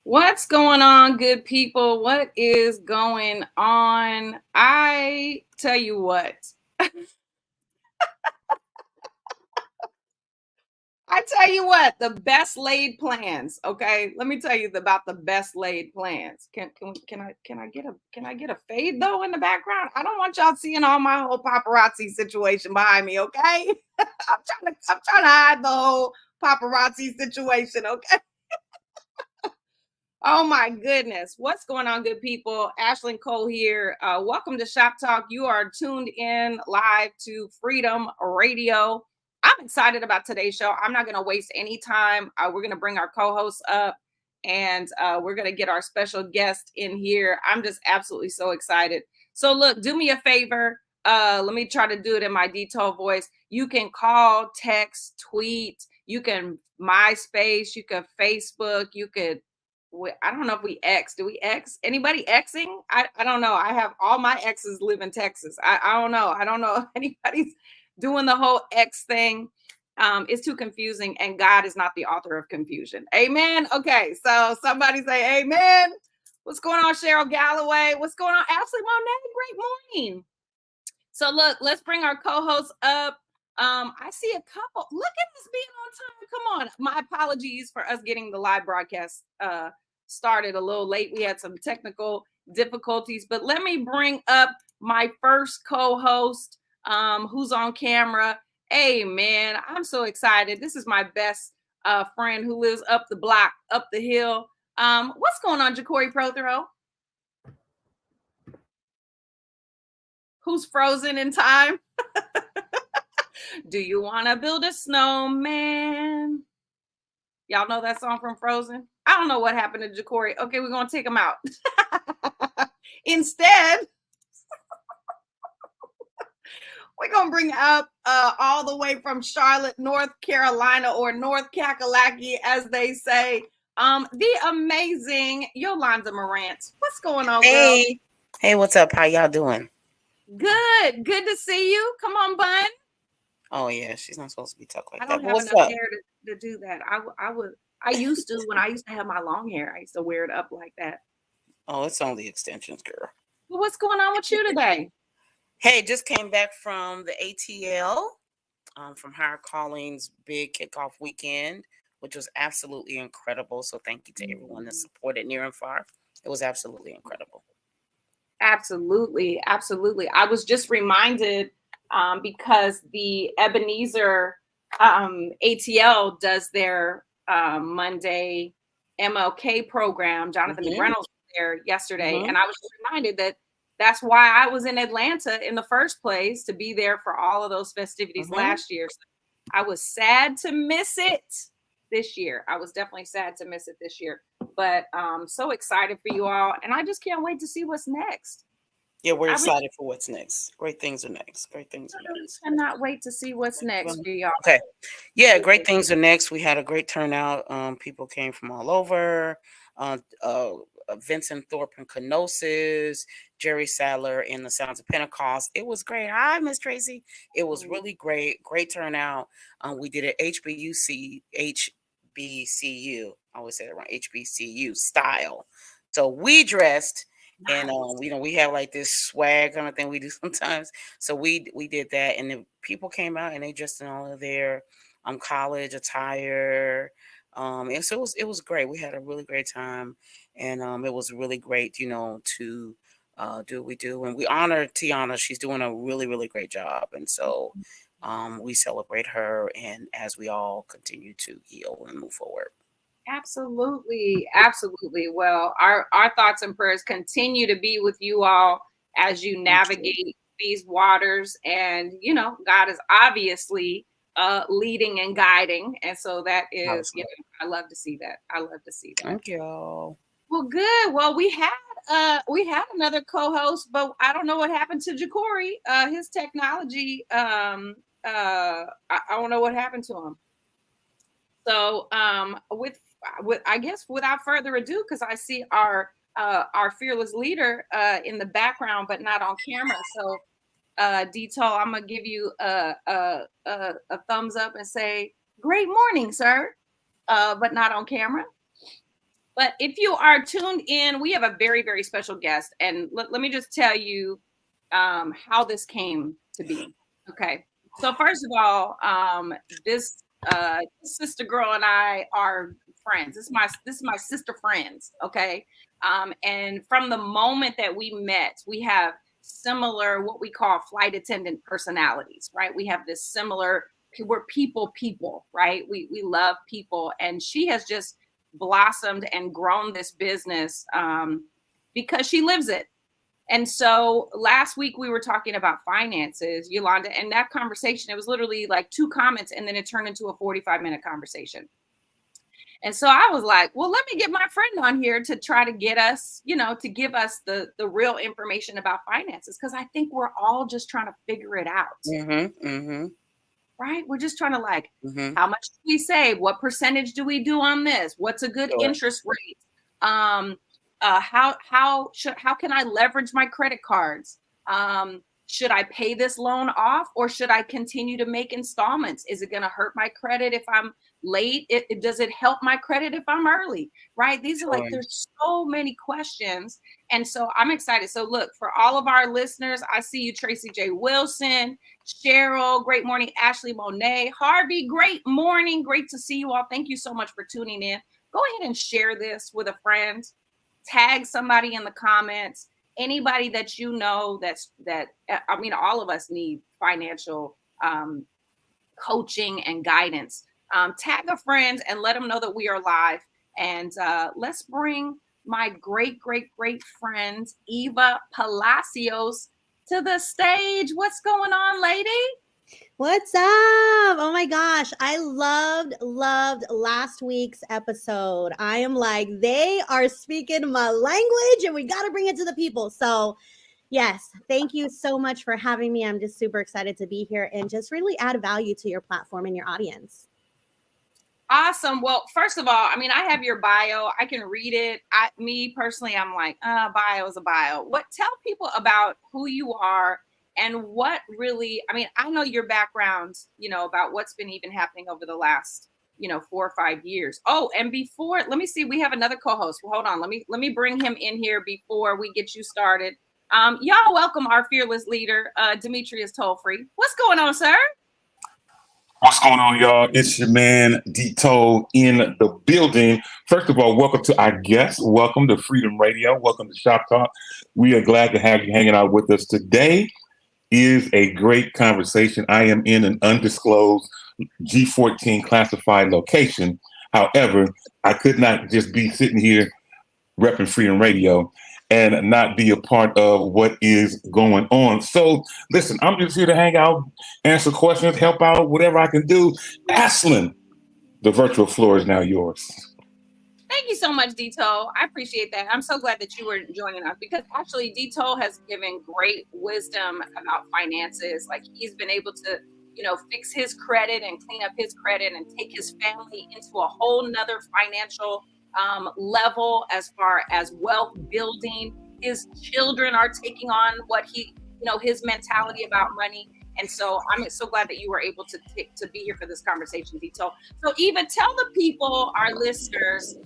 What's going on, good people? What is going on? I tell you what, the best laid plans. Okay, let me tell you about the best laid plans. Can I get a fade though in the background? I don't want y'all seeing all my whole paparazzi situation behind me. Okay, I'm trying to hide the whole paparazzi situation. Okay. Oh my goodness. What's going on, good people? Ashlyn Cole here. Welcome to Shop Talk. You are tuned in live to Freedom Radio. I'm excited about today's show. I'm not going to waste any time. We're going to bring our co hosts up and we're going to get our special guest in here. I'm just absolutely so excited. So, look, do me a favor. Let me try to do it in my detailed voice. You can call, text, tweet. You can MySpace. You can Facebook. You could I don't know if we X. Do we X? Anybody Xing? I don't know. I have all my exes live in Texas. I don't know. I don't know if anybody's doing the whole X thing. It's too confusing, and God is not the author of confusion. Amen. Okay, so somebody say amen. What's going on, Cheryl Galloway? What's going on, Ashley Monet? Great morning. So look, let's bring our co-hosts up. I see a couple. Look at us being on time. Come on. My apologies for us getting the live broadcast started a little late. We had some technical difficulties, but let me bring up my first co-host who's on camera. Hey man, I'm so excited. This is my best friend who lives up the block, up the hill. What's going on, Ja'Cory Prothero? Who's frozen in time? Do you want to build a snowman? Y'all know that song from Frozen? I don't know what happened to Ja'Cory. Okay, we're going to take him out. Instead, we're going to bring up all the way from Charlotte, North Carolina, or North Kakalaki, as they say, the amazing Yolanda Morant. What's going on, girl? Hey, what's up? How y'all doing? Good. Good to see you. Come on, Bun. Oh yeah, she's not supposed to be talking like I that. don't But have what's enough up? hair to do that. I used to when I used to have my long hair. I used to wear it up like that. Oh, it's only extensions, girl. Well, what's going on with you today? Hey, just came back from the ATL, from Higher Calling's big kickoff weekend, which was absolutely incredible. So thank you to everyone that supported near and far. It was absolutely incredible. Absolutely, absolutely. I was just reminded because the Ebenezer ATL does their Monday MLK program. Jonathan McReynolds was there yesterday, and I was just reminded that that's why I was in Atlanta in the first place, to be there for all of those festivities last year. So I was sad to miss it this year. I was definitely sad to miss it this year, but so excited for you all, and I just can't wait to see what's next. Yeah, we're excited for what's next. Great things are next. Great things are next. I cannot wait to see what's next for y'all. Okay. Yeah, great things are next. We had a great turnout. People came from all over. Uh, uh, Vincent Thorpe and Kenosis, Jerry Sadler in the Sounds of Pentecost. It was great. Hi, Miss Tracy. It was really great. Great turnout. We did it HBCU. I always say that wrong. HBCU style. So we dressed. And we have like this swag kind of thing we do sometimes. So we did that, and the people came out and they dressed in all of their college attire. And so it was great. We had a really great time, and it was really great, to do what we do, and we honor Tiana. She's doing a really really great job, and so we celebrate her, and as we all continue to heal and move forward. Absolutely, absolutely. Well, our thoughts and prayers continue to be with you all as you navigate these waters, and God is obviously leading and guiding, and so that is, I love to see that. I love to see that. Thank you. Well, good. Well, we had another co-host, but I don't know what happened to Ja'Cory. His technology, I don't know what happened to him. So with I guess without further ado, because I see our fearless leader in the background, but not on camera. So Detail, I'm gonna give you a thumbs up and say, "Great morning, sir," but not on camera. But if you are tuned in, we have a very, very special guest. And let me just tell you how this came to be. Okay. So first of all, this sister girl and I are friends. This is my sister friends. Okay. And from the moment that we met, we have similar what we call flight attendant personalities, right? We have this similar, we're people, right? We love people. And she has just blossomed and grown this business because she lives it. And so last week we were talking about finances, Yolanda, and that conversation, it was literally like 2 comments and then it turned into a 45-minute conversation. And so I was like, well, let me get my friend on here to try to get us, to give us the real information about finances, because I think we're all just trying to figure it out. Right? We're just trying to how much do we save? What percentage do we do on this? What's a good interest rate? How can I leverage my credit cards? Should I pay this loan off, or should I continue to make installments? Is it going to hurt my credit if I'm late? Does it help my credit if I'm early? Right? These are there's so many questions. And so I'm excited. So look, for all of our listeners, I see you, Tracy J. Wilson, Cheryl, great morning, Ashley Monet, Harvey, great morning. Great to see you all. Thank you so much for tuning in. Go ahead and share this with a friend. Tag somebody in the comments. Anybody that you know all of us need financial coaching and guidance. Tag a friend and let them know that we are live. And let's bring my great friend, Eva Palacios, to the stage. What's going on, lady? What's up? Oh my gosh. I loved last week's episode. I am like, they are speaking my language and we got to bring it to the people. So yes, thank you so much for having me. I'm just super excited to be here and just really add value to your platform and your audience. Awesome. Well, first of all, I have your bio. I can read it. Me personally, I'm like, bio is a bio. Tell people about who you are and what really, I know your background, about what's been even happening over the last, 4 or 5 years. Oh, and before, let me see, we have another co-host. Well, hold on. Let me bring him in here before we get you started. Y'all welcome our fearless leader, Demetrius Tollfree. What's going on, sir? What's going on, y'all? It's your man, Dito, in the building. First of all, welcome to our guests. Welcome to Freedom Radio. Welcome to Shop Talk. We are glad to have you hanging out with us. Today is a great conversation. I am in an undisclosed G14 classified location. However, I could not just be sitting here repping Freedom Radio and not be a part of what is going on. So listen, I'm just here to hang out, answer questions, help out, whatever I can do. Ashlyn, the virtual floor is now yours. Thank you so much, Dito. I appreciate that. I'm so glad that you were joining us, because actually Dito has given great wisdom about finances. Like, he's been able to, fix his credit and clean up his credit and take his family into a whole nother financial level as far as wealth building. His children are taking on what his mentality about money. And so I'm so glad that you were able to be here for this conversation, Dito. So Eva, tell the people, our listeners,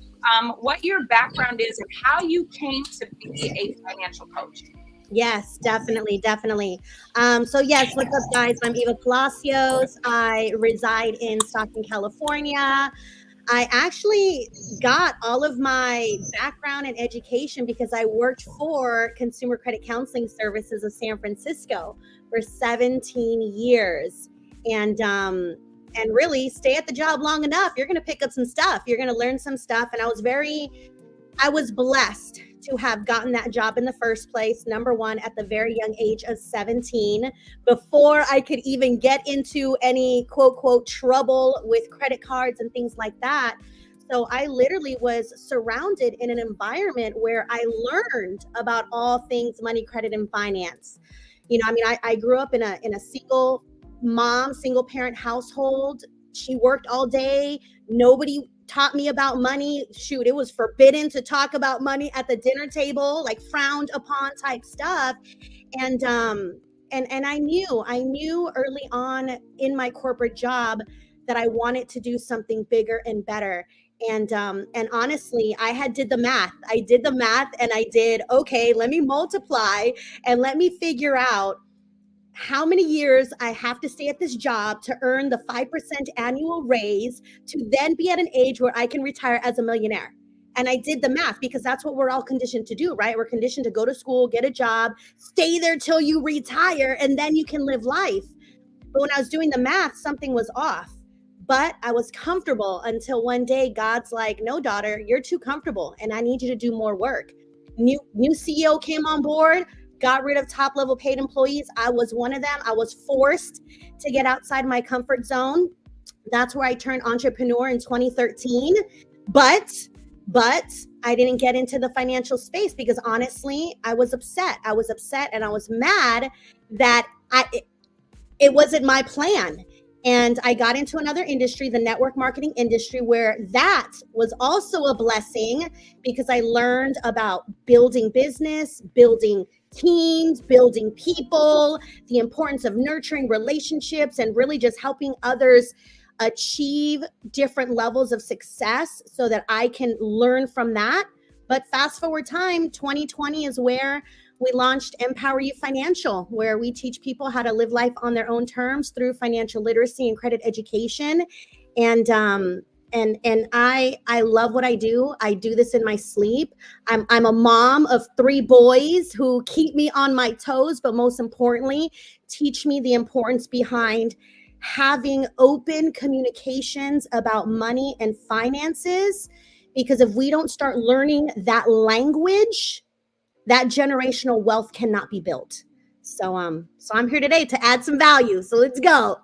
what your background is and how you came to be a financial coach. Yes, definitely. So yes, what's up, guys? I'm Eva Palacios. I reside in Stockton, California. I actually got all of my background and education because I worked for Consumer Credit Counseling Services of San Francisco for 17 years. And really stay at the job long enough, you're going to pick up some stuff. You're going to learn some stuff. And I was blessed to have gotten that job in the first place, number one, at the very young age of 17, before I could even get into any quote trouble with credit cards and things like that. So I literally was surrounded in an environment where I learned about all things money, credit, and finance. I grew up in a single parent household. She worked all day. Nobody taught me about money. Shoot, it was forbidden to talk about money at the dinner table, like frowned upon type stuff. And I knew early on in my corporate job that I wanted to do something bigger and better. And honestly, I did the math. I did the math and I did, okay, let me multiply and let me figure out how many years I have to stay at this job to earn the 5% annual raise to then be at an age where I can retire as a millionaire. And I did the math because that's what we're all conditioned to do, right? We're conditioned to go to school, get a job, stay there till you retire, and then you can live life. But when I was doing the math, something was off. But I was comfortable until one day God's like, no, daughter, you're too comfortable and I need you to do more work. New CEO came on board, got rid of top level paid employees. I was one of them. I was forced to get outside my comfort zone. That's where I turned entrepreneur in 2013. But I didn't get into the financial space because honestly, I was upset. I was upset and I was mad that it wasn't my plan. And I got into another industry, the network marketing industry, where that was also a blessing because I learned about building business, building teams, building people, the importance of nurturing relationships, and really just helping others achieve different levels of success so that I can learn from that. But fast forward time, 2020 is where we launched Empower You Financial, where we teach people how to live life on their own terms through financial literacy and credit education. And I love what I do. I do this in my sleep. I'm a mom of 3 boys who keep me on my toes, but most importantly, teach me the importance behind having open communications about money and finances. Because if we don't start learning that language, that generational wealth cannot be built. So I'm here today to add some value. So let's go.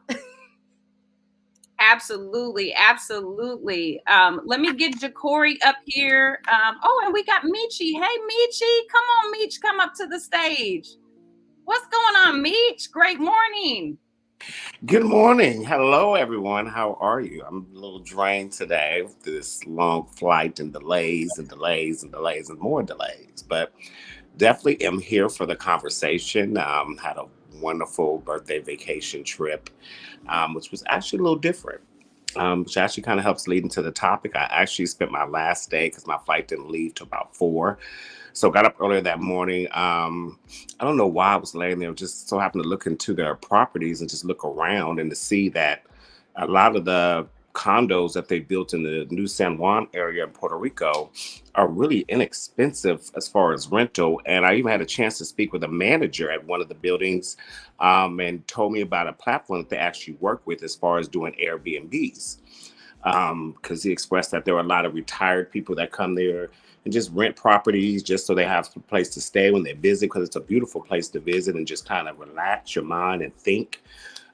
Absolutely. Let me get Ja'Cory up here. And we got Michi. Hey, Michi, come on, Michi, come up to the stage. What's going on, Michi? Great morning. Good morning. Hello, everyone. How are you? I'm a little drained today with this long flight and delays and more delays, but definitely am here for the conversation. Had a wonderful birthday vacation trip, which was actually a little different, which actually kind of helps lead into the topic. I actually spent my last day because my flight didn't leave till about 4. So got up earlier that morning. I don't know why I was laying there. Just so happened to look into their properties and just look around and to see that a lot of the condos that they built in the New San Juan area in Puerto Rico are really inexpensive as far as rental. And I even had a chance to speak with a manager at one of the buildings and told me about a platform that they actually work with as far as doing Airbnbs. Because he expressed that there are a lot of retired people that come there and just rent properties just so they have a place to stay when they're busy, because it's a beautiful place to visit and just kind of relax your mind and think.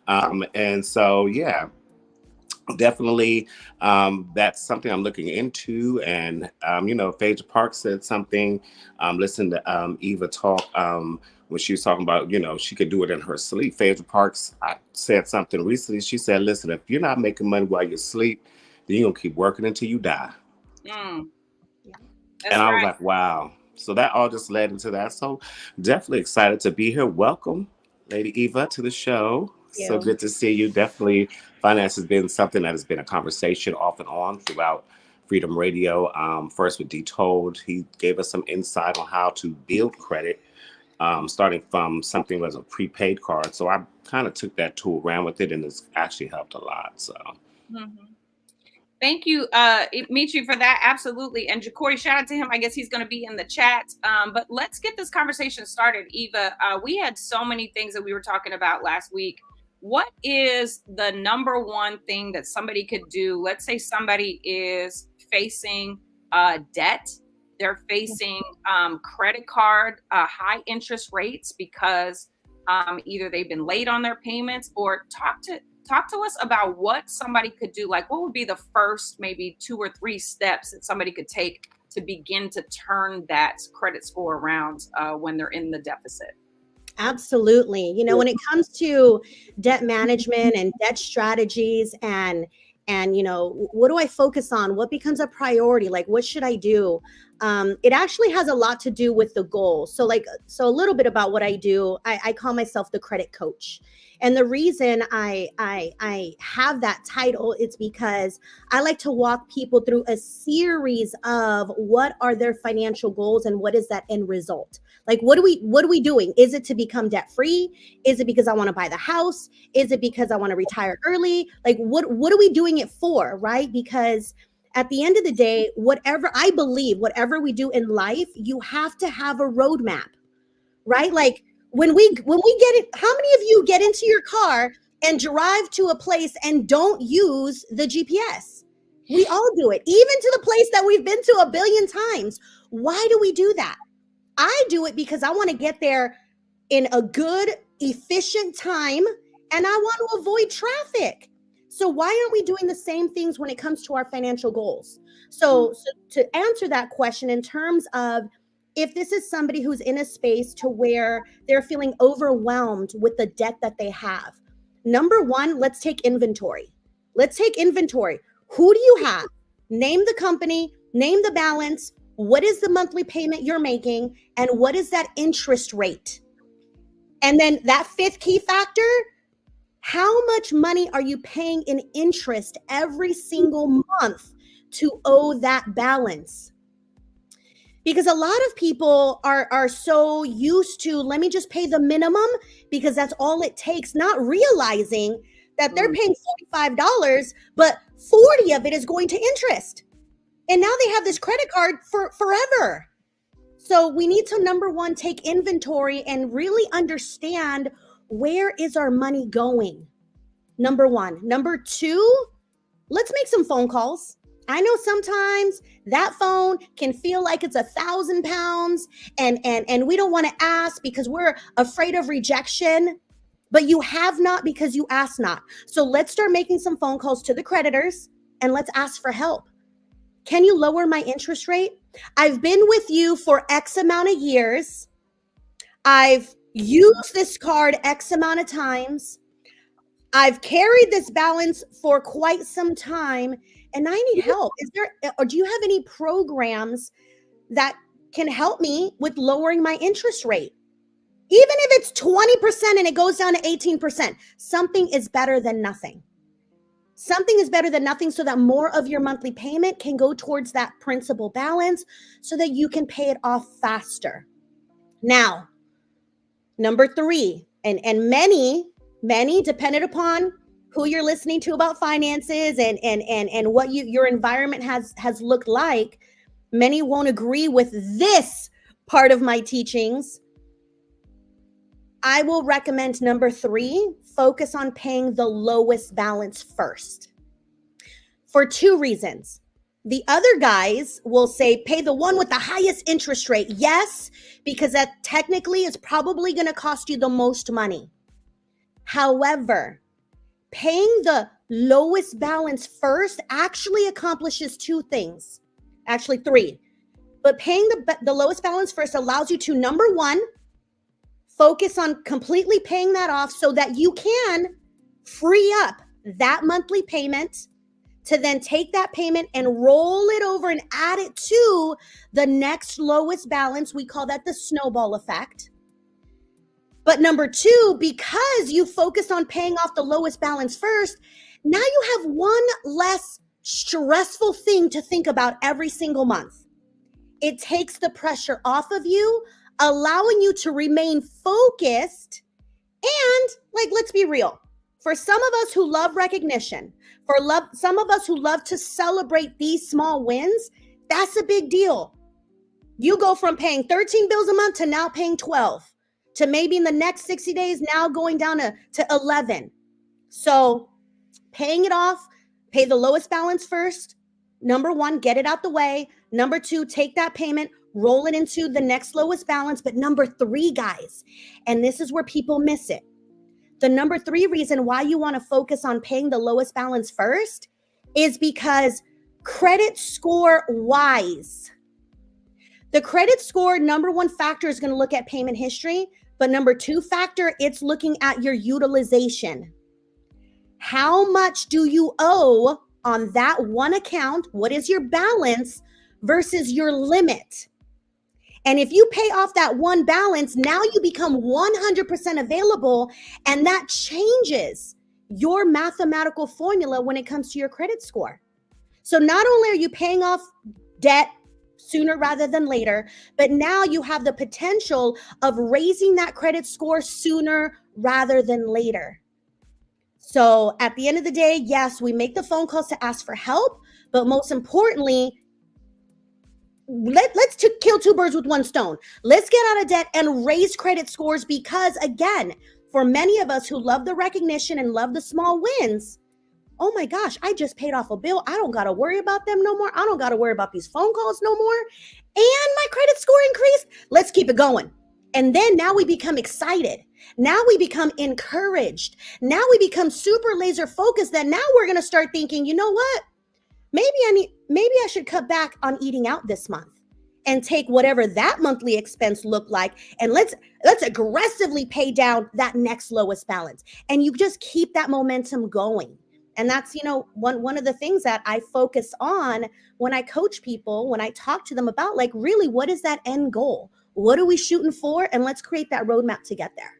And so, yeah, definitely that's something I'm looking into. And, Phaedra Park said something, listen to Eva talk when she was talking about, she could do it in her sleep. Phaedra Parks said something recently. She said, listen, if you're not making money while you sleep, then you're going to keep working until you die. And I was like, wow. So that all just led into that. So definitely excited to be here. Welcome, Lady Eva, to the show. So good to see you. Definitely finance has been something that has been a conversation off and on throughout Freedom Radio. First with D Told, he gave us some insight on how to build credit, starting from something that was a prepaid card. So I kind of took that tool, ran with it, and it's actually helped a lot. So. Thank you, Michi, for that. Absolutely. And Ja'Cory, shout out to him. I guess he's going to be in the chat. But let's get this conversation started. Eva, we had so many things that we were talking about last week. What is the number one thing that somebody could do? Let's say somebody is facing debt. They're facing credit card high interest rates because either they've been late on their payments, or talk to us about what somebody could do. Like, what would be the first maybe 2 or 3 steps that somebody could take to begin to turn that credit score around when they're in the deficit? Absolutely. When it comes to debt management and debt strategies and what do I focus on? What becomes a priority? Like, what should I do? It actually has a lot to do with the goal. So a little bit about what I do. I call myself the credit coach. And the reason I have that title is because I like to walk people through a series of what are their financial goals and what is that end result. Like, what are we doing? Is it to become debt free? Is it because I want to buy the house? Is it because I want to retire early? Like, what are we doing it for, right? Because at the end of the day, whatever we do in life, you have to have a roadmap, right? Like, when we get it, how many of you get into your car and drive to a place and don't use the GPS? We all do it, even to the place that we've been to a billion times. Why do we do that? I do it because I want to get there in a good, efficient time, and I want to avoid traffic. So why aren't we doing the same things when it comes to our financial goals? So to answer that question in terms of, if this is somebody who's in a space to where they're feeling overwhelmed with the debt that they have, number one, let's take inventory. Who do you have? Name the company, name the balance. What is the monthly payment you're making? And what is that interest rate? And then that fifth key factor, how much money are you paying in interest every single month to owe that balance? Because a lot of people are so used to, let me just pay the minimum because that's all it takes, not realizing that they're paying $45, but 40 of it is going to interest. And now they have this credit card for forever. So we need to, number one, take inventory and really understand, where is our money going? Number one. Number two, let's make some phone calls. I know sometimes that phone can feel like it's 1,000 pounds and we don't want to ask because we're afraid of rejection, but you have not because you asked not. So let's start making some phone calls to the creditors and let's ask for help. Can you lower my interest rate? I've been with you for X amount of years. I've used this card X amount of times. I've carried this balance for quite some time and I need help. Do you have any programs that can help me with lowering my interest rate? Even if it's 20% and it goes down to 18%, something is better than nothing. Something is better than nothing, so that more of your monthly payment can go towards that principal balance so that you can pay it off faster. Now, number three, and many, dependent upon who you're listening to about finances and what your environment has looked like, many won't agree with this part of my teachings. I will recommend number three, focus on paying the lowest balance first. For two reasons. The other guys will say, pay the one with the highest interest rate. Yes, because that technically is probably going to cost you the most money. However, paying the lowest balance first actually accomplishes two things. Actually, three. But paying the lowest balance first allows you to, number one, focus on completely paying that off so that you can free up that monthly payment to then take that payment and roll it over and add it to the next lowest balance. We call that the snowball effect. But number two, because you focus on paying off the lowest balance first, now you have one less stressful thing to think about every single month. It takes the pressure off of you, allowing you to remain focused. And let's be real. For some of us who love recognition, some of us who love to celebrate these small wins, that's a big deal. You go from paying 13 bills a month to now paying 12, to maybe in the next 60 days now going down to 11. So paying it off, pay the lowest balance first. Number one, get it out the way. Number two, take that payment, roll it into the next lowest balance. But number three, guys, and this is where people miss it. The number three reason why you want to focus on paying the lowest balance first is because credit score wise, the credit score number one factor is going to look at payment history, but number two factor, it's looking at your utilization. How much do you owe on that one account? What is your balance versus your limit? And if you pay off that one balance, now you become 100% available, and that changes your mathematical formula when it comes to your credit score. So not only are you paying off debt sooner rather than later, but now you have the potential of raising that credit score sooner rather than later. So at the end of the day, yes, we make the phone calls to ask for help, but most importantly, let's kill two birds with one stone. Let's get out of debt and raise credit scores, because again, for many of us who love the recognition and love the small wins, oh my gosh, I just paid off a bill. I don't got to worry about them no more. I don't got to worry about these phone calls no more. And my credit score increased. Let's keep it going. And then now we become excited. Now we become encouraged. Now we become super laser focused that now we're going to start thinking, you know what? Maybe I should cut back on eating out this month and take whatever that monthly expense looked like, and let's aggressively pay down that next lowest balance. And you just keep that momentum going. And that's, one of the things that I focus on when I coach people, when I talk to them about, like, really, what is that end goal? What are we shooting for? And let's create that roadmap to get there.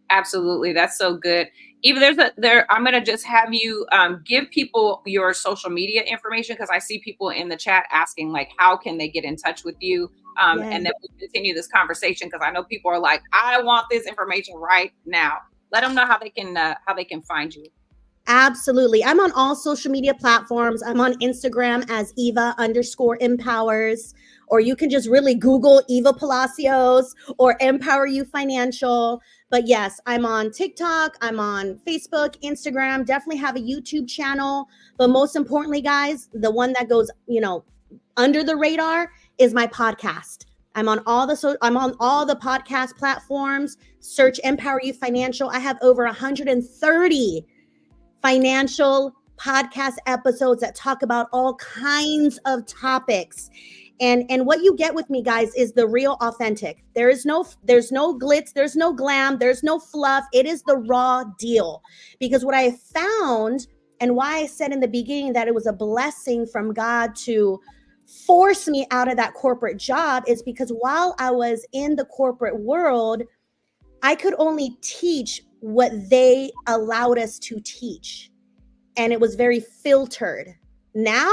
Absolutely. That's so good. Eva, I'm going to just have you give people your social media information, because I see people in the chat asking, like, how can they get in touch with you? And then we'll continue this conversation, because I know people are like, I want this information right now. Let them know how they can find you. Absolutely. I'm on all social media platforms. I'm on Instagram as Eva_empowers, or you can just really Google Eva Palacios or Empower You Financial. But yes, I'm on TikTok. I'm on Facebook, Instagram, definitely have a YouTube channel. But most importantly, guys, the one that goes, under the radar is my podcast. I'm on all the podcast platforms. Search Empower You Financial. I have over 130 financial podcast episodes that talk about all kinds of topics. And what you get with me, guys, is the real authentic. There's no glitz, there's no glam, there's no fluff. It is the raw deal. Because what I have found, and why I said in the beginning that it was a blessing from God to force me out of that corporate job, is because while I was in the corporate world, I could only teach what they allowed us to teach. And it was very filtered. Now,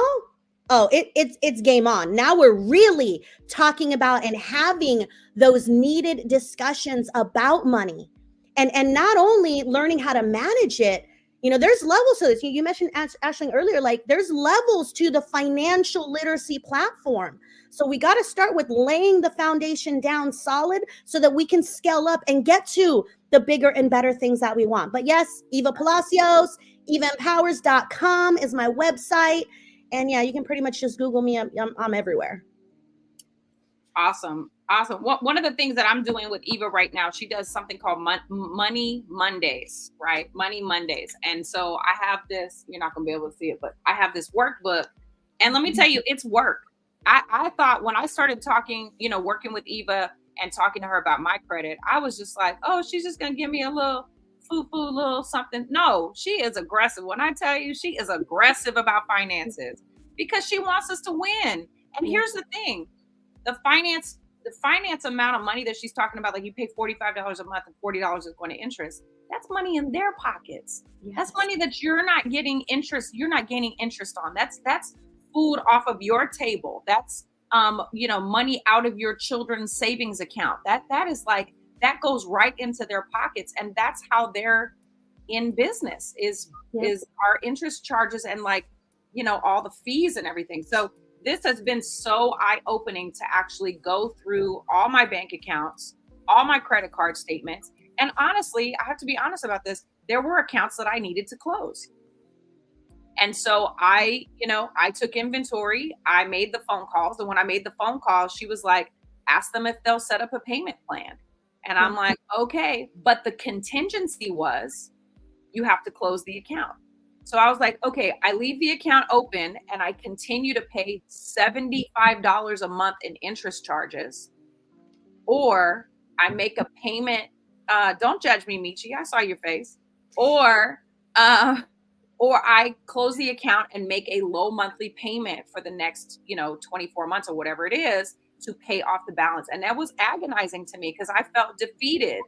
it's game on. Now we're really talking about and having those needed discussions about money. And not only learning how to manage it, there's levels to this. You mentioned, Ashling, earlier, like, there's levels to the financial literacy platform. So we got to start with laying the foundation down solid so that we can scale up and get to the bigger and better things that we want. But yes, Eva Palacios, EvaEmpowers.com is my website. And yeah, you can pretty much just Google me. I'm everywhere. Awesome. One of the things that I'm doing with Eva right now, she does something called Money Mondays, right? Money Mondays. And so I have this, you're not going to be able to see it, but I have this workbook. And let me tell you, it's work. I thought when I started talking, working with Eva and talking to her about my credit, I was just like, oh, she's just going to give me a little foo-foo, little something. No, she is aggressive. When I tell you, she is aggressive about finances because she wants us to win. And here's the thing, the finance amount of money that she's talking about, like you pay $45 a month and $40 is going to interest. That's money in their pockets. Yes. That's money that you're not getting interest. You're not gaining interest on. That's food off of your table. That's money out of your children's savings account. That is like, that goes right into their pockets, and that's how they're in business is our interest charges and all the fees and everything. So this has been so eye-opening to actually go through all my bank accounts, all my credit card statements. And honestly, I have to be honest about this. There were accounts that I needed to close. And so I took inventory. I made the phone calls. And when I made the phone calls, she was like, ask them if they'll set up a payment plan. And I'm like, okay. But the contingency was you have to close the account. So I was like, okay, I leave the account open and I continue to pay $75 a month in interest charges, or I make a payment. Don't judge me, Michi. I saw your face. Or I close the account and make a low monthly payment for the next, 24 months or whatever it is. to pay off the balance. And that was agonizing to me because I felt defeated.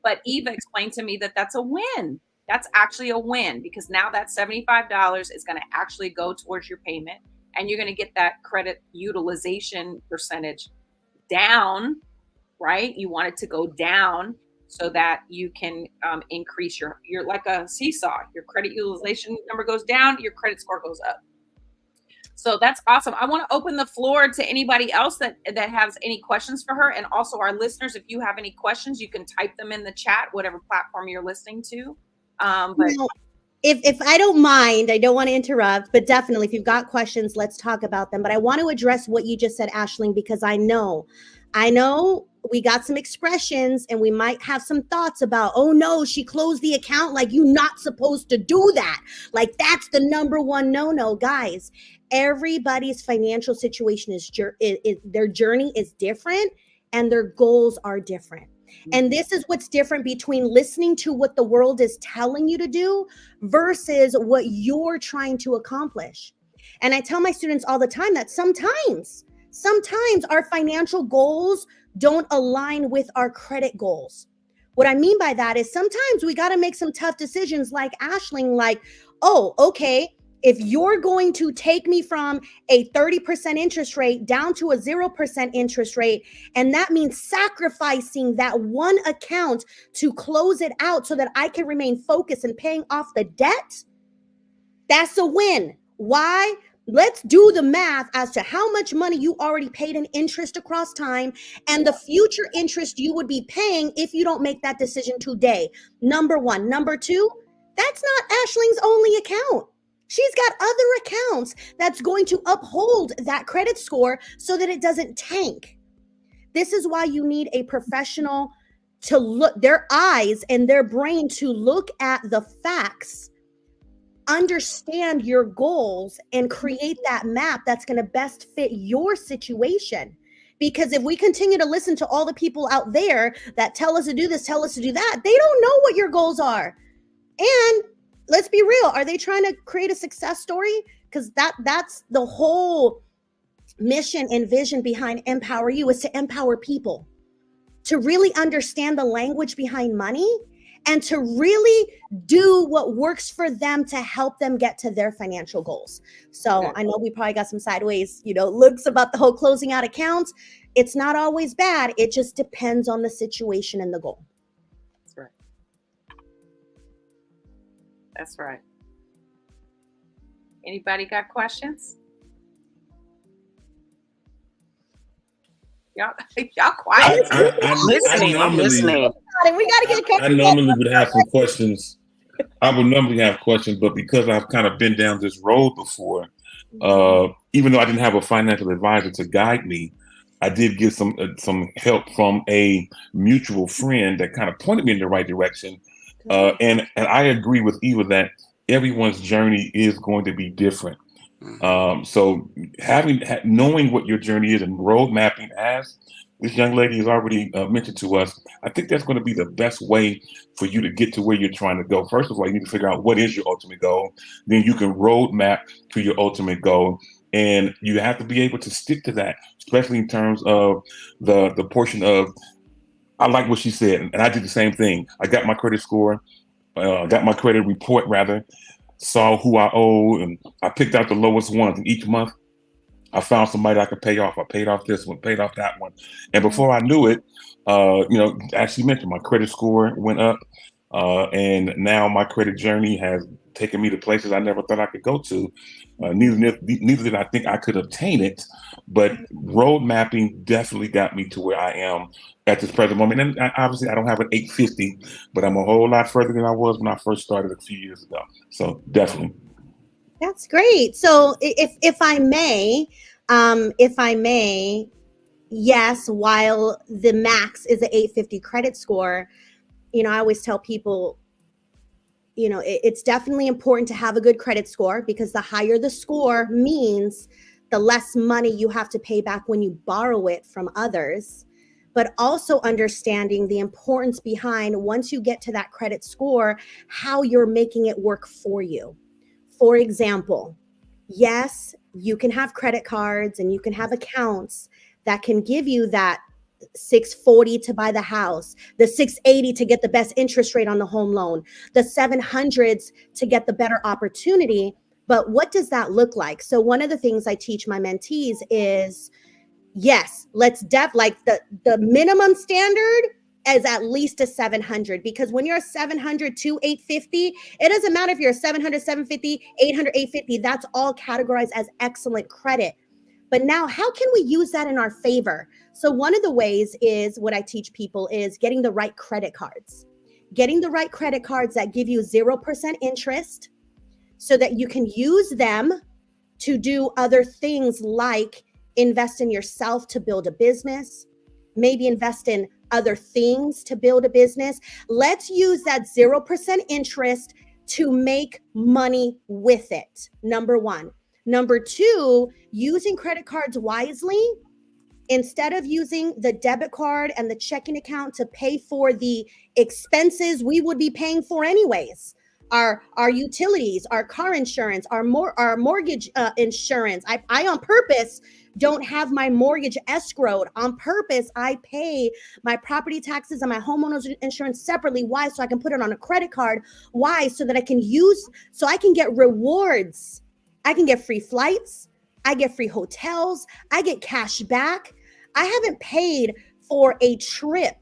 But Eva explained to me that that's a win. That's actually a win because now that $75 is going to actually go towards your payment, and you're going to get that credit utilization percentage down, right? You want it to go down so that you can increase you're like a seesaw. Your credit utilization number goes down, your credit score goes up. So that's awesome. I want to open the floor to anybody else that has any questions for her. And also our listeners, if you have any questions, you can type them in the chat, whatever platform you're listening to. But if I don't mind, I don't want to interrupt, but definitely if you've got questions, let's talk about them. But I want to address what you just said, Aisling, because I know we got some expressions and we might have some thoughts about, oh no, she closed the account. Like, you're not supposed to do that. Like, that's the number one no, guys. Everybody's financial situation is their journey is different and their goals are different. And this is what's different between listening to what the world is telling you to do versus what you're trying to accomplish. And I tell my students all the time that sometimes our financial goals don't align with our credit goals. What I mean by that is sometimes we got to make some tough decisions like Aisling, like, oh, okay, if you're going to take me from a 30% interest rate down to a 0% interest rate, and that means sacrificing that one account to close it out so that I can remain focused and paying off the debt, that's a win. Why? Let's do the math as to how much money you already paid in interest across time and the future interest you would be paying if you don't make that decision today. Number one. Number two, that's not Aisling's only account. She's got other accounts that's going to uphold that credit score so that it doesn't tank. This is why you need a professional to look, their eyes and their brain to look at the facts, understand your goals, and create that map that's going to best fit your situation. Because if we continue to listen to all the people out there that tell us to do this, tell us to do that, they don't know what your goals are. And let's be real. Are they trying to create a success story? Because that's the whole mission and vision behind Empower You, is to empower people to really understand the language behind money and to really do what works for them to help them get to their financial goals. So I know we probably got some sideways, looks about the whole closing out accounts. It's not always bad. It just depends on the situation and the goal. That's right. Anybody got questions? Y'all quiet. I'm listening. We got to get I normally would have some questions. I would normally have questions, but because I've kind of been down this road before, even though I didn't have a financial advisor to guide me, I did get some help from a mutual friend that kind of pointed me in the right direction. And I agree with Eva that everyone's journey is going to be different. So knowing what your journey is and road mapping, as this young lady has already mentioned to us, I think that's going to be the best way for you to get to where you're trying to go. First of all, you need to figure out what is your ultimate goal. Then you can road map to your ultimate goal. And you have to be able to stick to that, especially in terms of the portion of, I like what she said, and I did the same thing. I got my credit score, got my credit report rather, saw who I owe, and I picked out the lowest ones. And each month, I found somebody I could pay off. I paid off this one, paid off that one. And before I knew it, as she mentioned, my credit score went up. And now my credit journey has taken me to places I never thought I could go to. Neither did I think I could obtain it, but road mapping definitely got me to where I am at this present moment. And obviously I don't have an 850, but I'm a whole lot further than I was when I first started a few years ago. So definitely. That's great. So if I may, yes, while the max is an 850 credit score, I always tell people, it's definitely important to have a good credit score, because the higher the score means the less money you have to pay back when you borrow it from others. But also understanding the importance behind, once you get to that credit score, how you're making it work for you. For example, yes, you can have credit cards and you can have accounts that can give you that 640 to buy the house, the 680 to get the best interest rate on the home loan, the 700s to get the better opportunity. But what does that look like? So one of the things I teach my mentees is, yes, let's like the minimum standard is at least a 700, because when you're a 700 to 850, it doesn't matter if you're a 700, 750, 800, 850, that's all categorized as excellent credit. But now how can we use that in our favor? So one of the ways is what I teach people is getting the right credit cards, getting the right credit cards that give you 0% interest so that you can use them to do other things like invest in yourself to build a business, maybe invest in other things to build a business. Let's use that 0% interest to make money with it. Number one. Number two, using credit cards wisely. Instead of using the debit card and the checking account to pay for the expenses we would be paying for anyways, our utilities, our car insurance, our mortgage insurance. I on purpose don't have my mortgage escrowed. On purpose, I pay my property taxes and my homeowner's insurance separately. Why? So I can put it on a credit card. Why? So that I can get rewards. I can get free flights. I get free hotels. I get cash back. I haven't paid for a trip.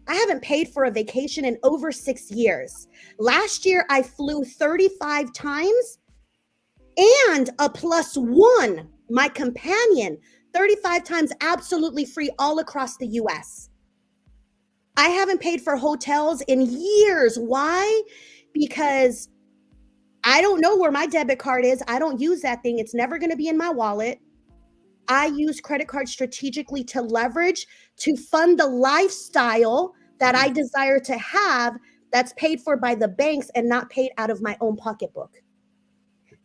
I haven't paid for a vacation in over 6 years. Last year, I flew 35 times and a +1, my companion, 35 times absolutely free all across the US. I haven't paid for hotels in years. Why? Because I don't know where my debit card is. I don't use that thing. It's never going to be in my wallet. I use credit cards strategically to leverage, to fund the lifestyle that I desire to have that's paid for by the banks and not paid out of my own pocketbook.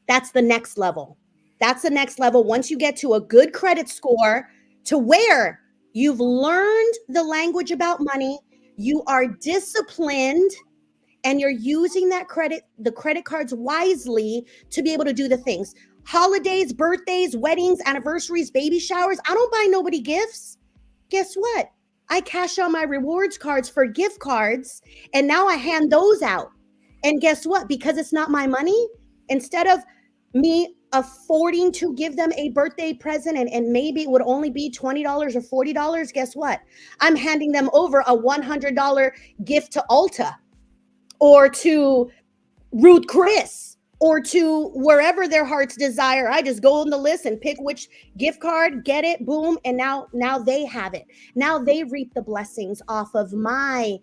That's the next level. That's the next level. Once you get to a good credit score to where you've learned the language about money, you are disciplined, and you're using the credit cards wisely to be able to do the things. Holidays, birthdays, weddings, anniversaries, baby showers. I don't buy nobody gifts. Guess what? I cash out my rewards cards for gift cards, and now I hand those out. And guess what? Because it's not my money, instead of me affording to give them a birthday present and maybe it would only be $20 or $40, guess what? I'm handing them over a $100 gift to Ulta, or to Ruth Chris, or to wherever their heart's desire. I just go on the list and pick which gift card, get it, boom, and now they have it. Now they reap the blessings off of my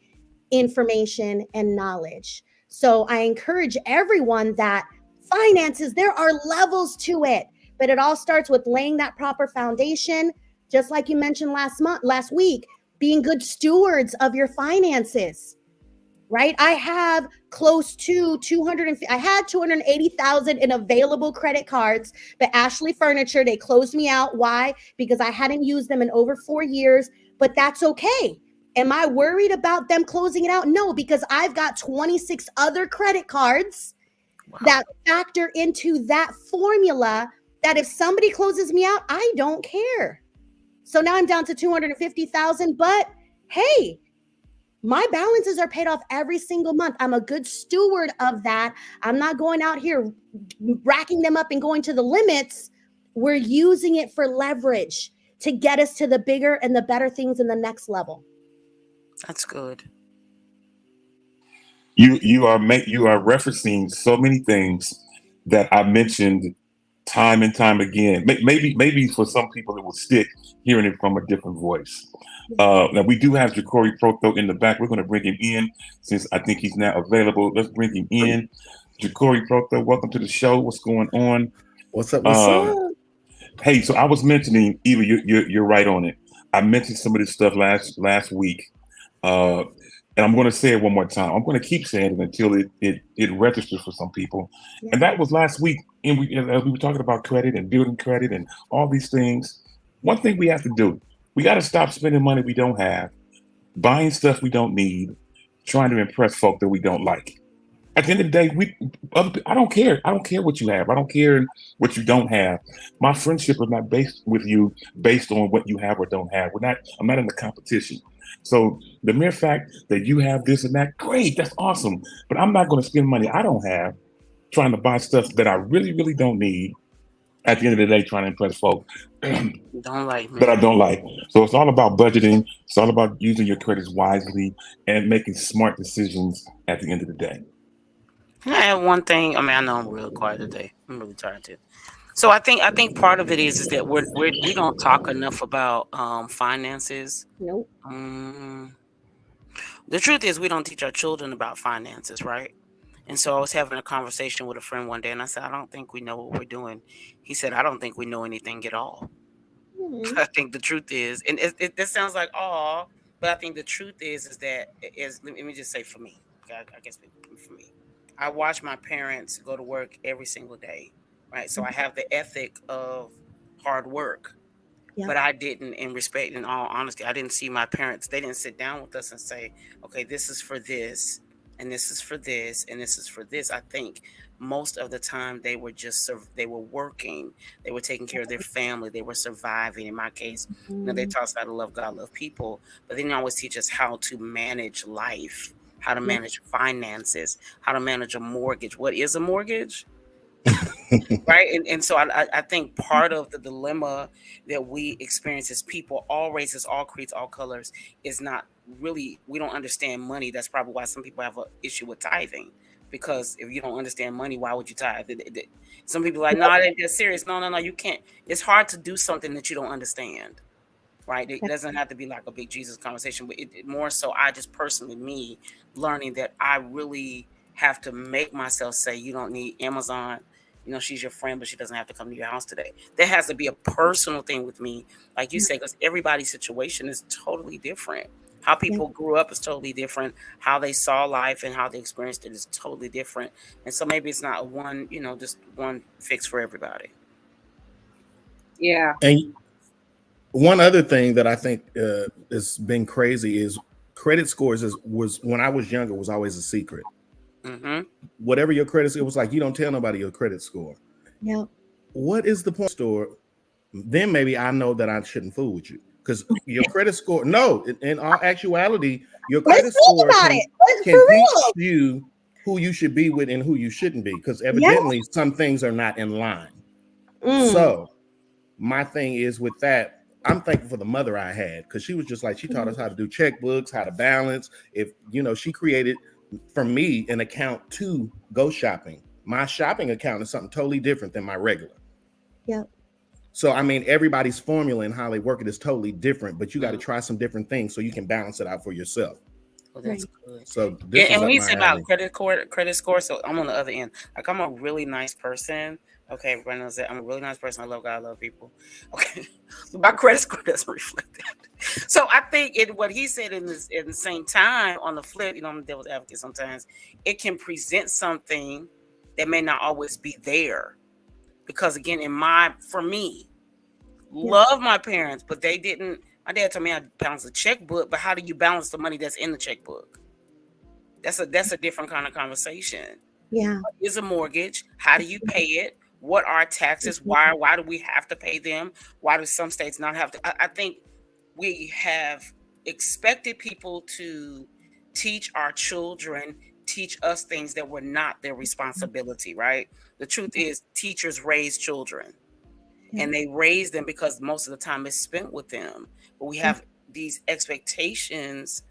information and knowledge. So I encourage everyone that finances, there are levels to it, but it all starts with laying that proper foundation, just like you mentioned last week, being good stewards of your finances. Right? I have close to 280,000 in available credit cards, but Ashley Furniture, they closed me out. Why? Because I hadn't used them in over 4 years, but that's okay. Am I worried about them closing it out? No, because I've got 26 other credit cards that factor into that formula, that if somebody closes me out, I don't care. So now I'm down to 250,000, but hey, my balances are paid off every single month. I'm a good steward of that. I'm not going out here racking them up and going to the limits. We're using it for leverage to get us to the bigger and the better things in the next level. That's good. You are referencing so many things that I mentioned time and time again. Maybe for some people it will stick hearing it from a different voice. Now we do have Ja'Cory Proto in the back. We're going to bring him in since I think he's now available. Let's bring him in. Ja'Cory Proto, welcome to the show. What's going on? What's up? What's up? Hey, so I was mentioning, Eva, you're right on it. I mentioned some of this stuff last week, and I'm going to say it one more time. I'm going to keep saying it until it registers for some people. Yeah. And that was last week, and as we were talking about credit and building credit and all these things. One thing we have to do, we got to stop spending money we don't have, buying stuff we don't need, trying to impress folk that we don't like. At the end of the day, I don't care. I don't care what you have. I don't care what you don't have. My friendship is not based with you based on what you have or don't have. I'm not in the competition. So the mere fact that you have this and that, great, that's awesome. But I'm not going to spend money I don't have trying to buy stuff that I really, really don't need. At the end of the day, trying to impress folks Don't like me. that I don't like. So it's all about budgeting. It's all about using your credits wisely and making smart decisions at the end of the day. Can I add one thing? I mean, I know I'm real quiet today. I'm really tired too. So I think part of it is that we don't talk enough about finances. Nope. The truth is we don't teach our children about finances, right? And so I was having a conversation with a friend one day, and I said, I don't think we know what we're doing. He said, I don't think we know anything at all. Mhm. I think the truth is, and this sounds like aw, but I think the truth is that let me just say for me, I guess for me, I watch my parents go to work every single day, right? So I have the ethic of hard work. Yeah. But I didn't, in respect, in all honesty, I didn't see my parents. They didn't sit down with us and say, okay, this is for this, and this is for this, and this is for this. I think most of the time they were they were working, they were taking care of their family, they were surviving. In my case, they taught us how to love God, love people, but they didn't always teach us how to manage life, how to manage finances, how to manage a mortgage. What is a mortgage? Right. And so I think part of the dilemma that we experience as people, all races, all creeds, all colors, is not really, we don't understand money. That's probably why some people have an issue with tithing, because if you don't understand money, why would you tithe? Some people are like, no, I ain't that serious. No, you can't. It's hard to do something that you don't understand. Right. It doesn't have to be like a big Jesus conversation, but it more so I just personally, me learning that I really have to make myself say, you don't need Amazon. She's your friend, but she doesn't have to come to your house today. There has to be a personal thing with me, like you say, because everybody's situation is totally different. How people grew up is totally different. How they saw life and how they experienced it is totally different. And so maybe it's not one, just one fix for everybody. Yeah. And one other thing that I think has been crazy is credit scores was when I was younger was always a secret. Mm-hmm. Whatever your credit score, it was like you don't tell nobody your credit score. Yeah. What is the point store? Then maybe I know that I shouldn't fool with you because your credit score. No, in all actuality, your credit score can teach you who you should be with and who you shouldn't be, because evidently some things are not in line. So my thing is with that, I'm thankful for the mother I had, because she was just like, she taught us how to do checkbooks, how to balance. If she created for me an account to go shopping. My shopping account is something totally different than my regular. Yeah. So I mean, everybody's formula and how they work it is totally different, but you got to try some different things so you can balance it out for yourself. Well, that's good. So and when you say about credit score, so I'm on the other end. Like, I'm a really nice person. Okay, Brandon said I'm a really nice person. I love God, I love people. Okay, but my credit score doesn't reflect that. So I think what he said in the same time, on the flip, I'm the devil's advocate sometimes, it can present something that may not always be there. Because again, for me, love my parents, but they didn't. My dad told me I balance a checkbook, but how do you balance the money that's in the checkbook? That's a different kind of conversation. Yeah. What is a mortgage? How do you pay it? What are taxes? Why do we have to pay them? Why do some states not have to? I think we have expected people to teach our children, teach us things that were not their responsibility, right? The truth is, teachers raise children, and they raise them because most of the time is spent with them. But we have these expectations.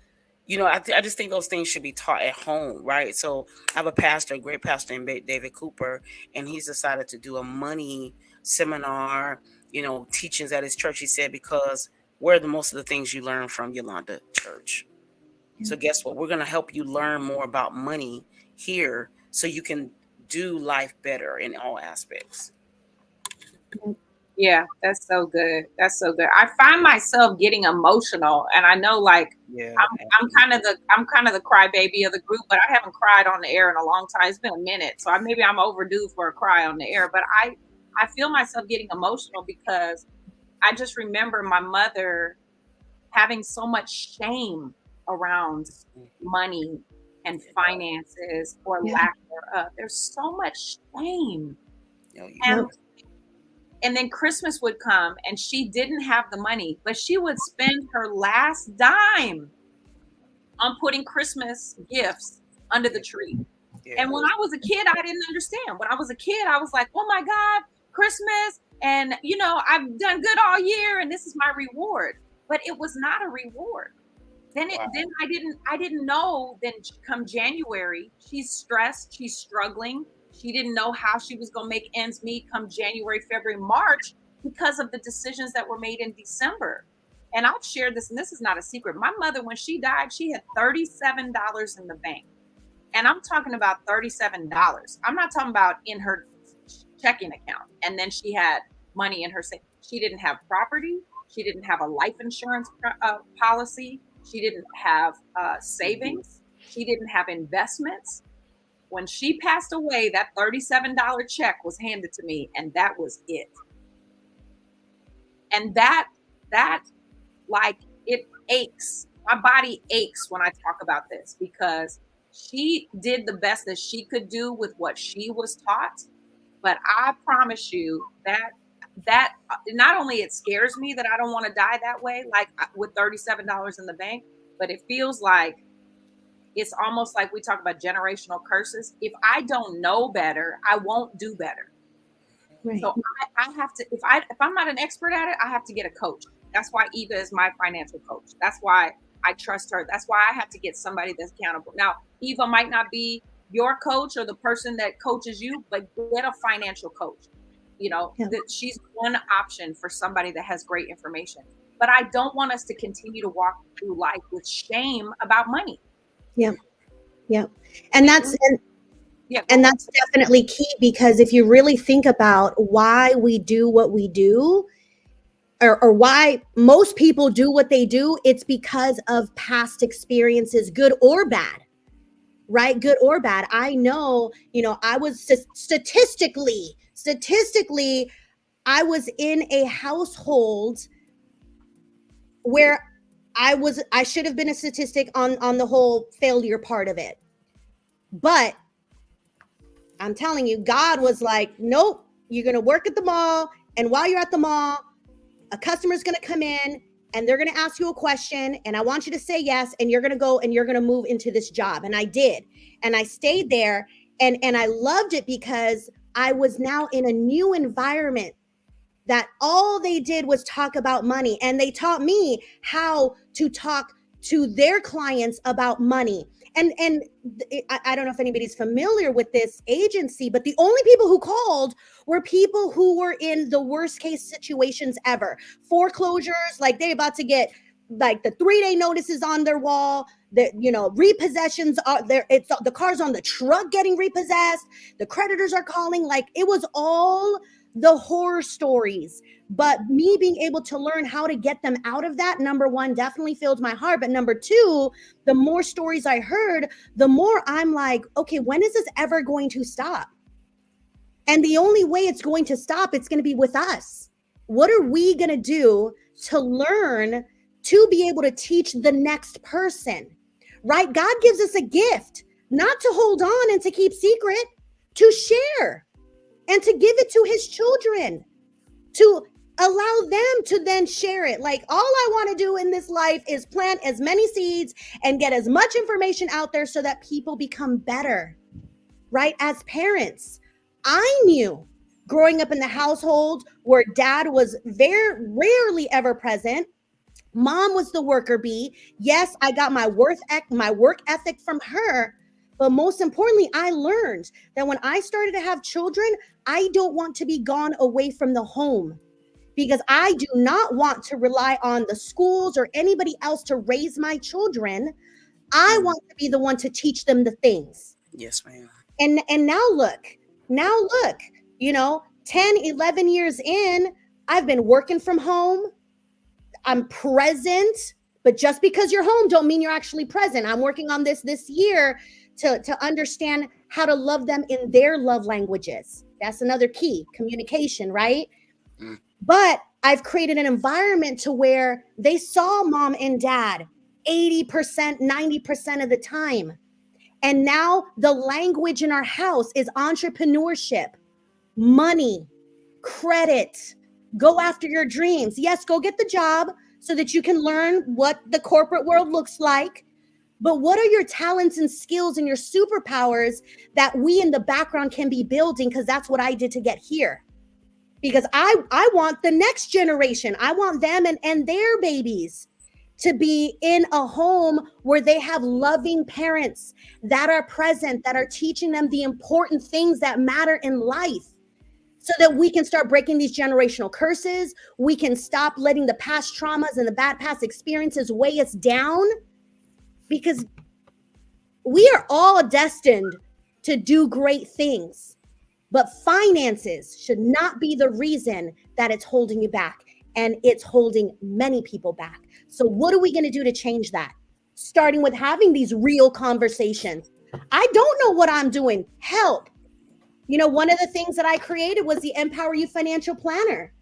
I just think those things should be taught at home, right? So I have a great pastor named David Cooper, and he's decided to do a money seminar, teachings at his church. He said, because where are the most of the things you learn from, Yolanda? Church. So guess what? We're going to help you learn more about money here so you can do life better in all aspects. Yeah, that's so good. That's so good. I find myself getting emotional, and I know, like, I'm kind of the crybaby of the group, but I haven't cried on the air in a long time. It's been a minute, so maybe I'm overdue for a cry on the air. But I feel myself getting emotional because I just remember my mother having so much shame around money and finances or lack thereof. There's so much shame. Oh, And then Christmas would come and she didn't have the money, but she would spend her last dime on putting Christmas gifts under the tree. yeah. And when I was a kid, I didn't understand. When I was a kid, I was like, oh my God, Christmas. And, you know, I've done good all year and this is my reward. But it was not a reward. Then I didn't know. Then come January, she's stressed, she's struggling. She didn't know how she was going to make ends meet come January, February, March because of the decisions that were made in December. And I'll share this, and this is not a secret. My mother, when she died, she had $37 in the bank. And I'm talking about $37. I'm not talking about in her checking account. And then she had money in her savings. She didn't have property. She didn't have a life insurance policy. She didn't have savings. She didn't have investments. When she passed away, that $37 check was handed to me, and that was it. And that like, it aches. My body aches when I talk about this because she did the best that she could do with what she was taught. But I promise you that not only it scares me that I don't want to die that way, like with $37 in the bank, but it feels like it's almost like we talk about generational curses. If I don't know better, I won't do better. Right. So I have to, if I'm not an expert at it, I have to get a coach. That's why Eva is my financial coach. That's why I trust her. That's why I have to get somebody that's accountable. Now, Eva might not be your coach or the person that coaches you, but get a financial coach. You know, that she's one option for somebody that has great information. But I don't want us to continue to walk through life with shame about money. Yeah. And that's definitely key, because if you really think about why we do what we do, or why most people do what they do, it's because of past experiences, good or bad, right? Good or bad. I know, you know, I was statistically, I was in a household where I should have been a statistic on the whole failure part of it. But I'm telling you, God was like, nope, you're going to work at the mall. And while you're at the mall, a customer's going to come in and they're going to ask you a question. And I want you to say yes. And you're going to go and you're going to move into this job. And I did. And I stayed there. And I loved it because I was now in a new environment that all they did was talk about money. And they taught me how to talk to their clients about money. And I don't know if anybody's familiar with this agency, but the only people who called were people who were in the worst case situations ever. Foreclosures, like they're about to get like the 3-day notices on their wall, the, you know, repossessions are there. It's the cars on the truck getting repossessed. The creditors are calling. Like, it was all the horror stories. But me being able to learn how to get them out of that, number one, definitely filled my heart. But number two, the more stories I heard, the more I'm like, okay, when is this ever going to stop? And the only way it's going to stop, it's going to be with us. What are we going to do to learn to be able to teach the next person, right? God gives us a gift, not to hold on and to keep secret, to share and to give it to his children, to allow them to then share it. Like, all I want to do in this life is plant as many seeds and get as much information out there so that people become better, right? As parents, I knew growing up in the household where dad was very rarely ever present. Mom was the worker bee. Yes, I got my work ethic from her. But most importantly, I learned that when I started to have children, I don't want to be gone away from the home, because I do not want to rely on the schools or anybody else to raise my children. I want to be the one to teach them the things. Yes, ma'am. And now look, you know, 10, 11 years in, I've been working from home. I'm present, but just because you're home don't mean you're actually present. I'm working on this year to understand how to love them in their love languages. That's another key, communication, right? But I've created an environment to where they saw mom and dad 80%, 90% of the time. And now the language in our house is entrepreneurship, money, credit, go after your dreams. Yes, go get the job so that you can learn what the corporate world looks like. But what are your talents and skills and your superpowers that we in the background can be building? Because that's what I did to get here. Because I want the next generation. I want them and their babies to be in a home where they have loving parents that are present, that are teaching them the important things that matter in life, so that we can start breaking these generational curses. We can stop letting the past traumas and the bad past experiences weigh us down, because we are all destined to do great things. But finances should not be the reason that it's holding you back. And it's holding many people back. So what are we going to do to change that? Starting with having these real conversations. I don't know what I'm doing. Help. You know, one of the things that I created was the Empower You Financial Planner.